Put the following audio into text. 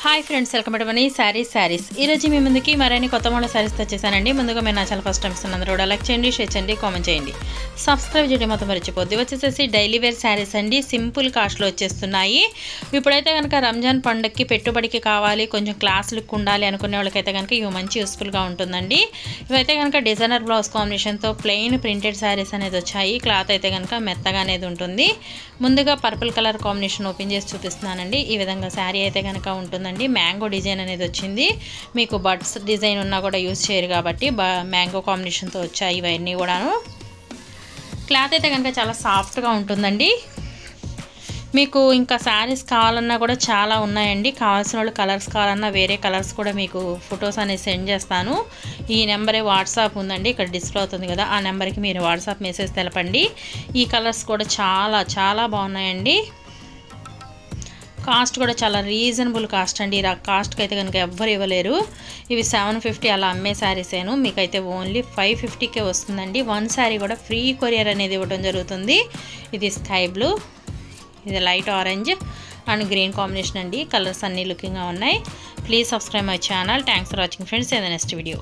Hi friends, welcome to money saris ఈరోజు మీ ముందుకి మరిన్ని కొత్త మోడల్ శారీస్ తెచ్చేసానండి. ముందుగా మీరు నా ఛానల్ ఫస్ట్ టైం ఇస్తున్నందుకు కూడా లైక్ చేయండి, షేర్ చేయండి, కామెంట్ చేయండి, సబ్స్క్రైబ్ చేయడం మొత్తం మర్చిపోద్ది. వచ్చేసేసి డైలీ వేర్ శారీస్ అండి, సింపుల్ కాస్ట్లో వచ్చేస్తున్నాయి. ఇప్పుడైతే కనుక రంజాన్ పండుగకి పెట్టుబడికి కావాలి, కొంచెం క్లాస్ లుక్ ఉండాలి అనుకునే వాళ్ళకైతే కనుక ఇవి మంచి యూస్ఫుల్గా ఉంటుందండి. ఇవైతే కనుక డిజైనర్ బ్లౌజ్ కాంబినేషన్తో ప్లెయిన్ ప్రింటెడ్ శారీస్ అనేది వచ్చాయి. క్లాత్ అయితే కనుక మెత్తగా అనేది ఉంటుంది. ముందుగా పర్పుల్ కలర్ కాంబినేషన్ ఓపెన్ చేసి చూపిస్తున్నానండి. ఈ విధంగా శారీ అయితే కనుక ఉంటుందండి. మ్యాంగో డిజైన్ అనేది వచ్చింది. మీకు బడ్స్ డిజైన్ ఉన్నా కూడా యూజ్ చేయరు కాబట్టి మ్యాంగో కాంబినేషన్తో వచ్చాయి ఇవన్నీ కూడాను. క్లాత్ అయితే కనుక చాలా సాఫ్ట్గా ఉంటుందండి. మీకు ఇంకా శారీస్ కావాలన్నా కూడా చాలా ఉన్నాయండి. కావాల్సిన వాళ్ళు కలర్స్ కావాలన్నా వేరే కలర్స్ కూడా మీకు ఫొటోస్ అనేది సెండ్ చేస్తాను. ఈ నెంబరే వాట్సాప్ ఉందండి, ఇక్కడ డిస్ప్లే అవుతుంది కదా, ఆ నెంబర్కి మీరు వాట్సాప్ మెసేజ్ తెలపండి. ఈ కలర్స్ కూడా చాలా బాగున్నాయండి. కాస్ట్ కూడా చాలా రీజనబుల్ కాస్ట్ అండి. ఈ కాస్ట్కి అయితే కనుక ఎవ్వరు ఇవ్వలేరు. ఇవి 750 అలా అమ్మే శారీసేను, మీకైతే ఓన్లీ 550కే వస్తుందండి. వన్ శారీ కూడా ఫ్రీ కొరియర్ అనేది ఇవ్వడం జరుగుతుంది. ఇది స్కై బ్లూ, ఇది light orange and green combination అండి. కలర్స్ అన్నీ లుకింగ్గా ఉన్నాయి. Please subscribe my channel. Thanks for watching friends. In the next video.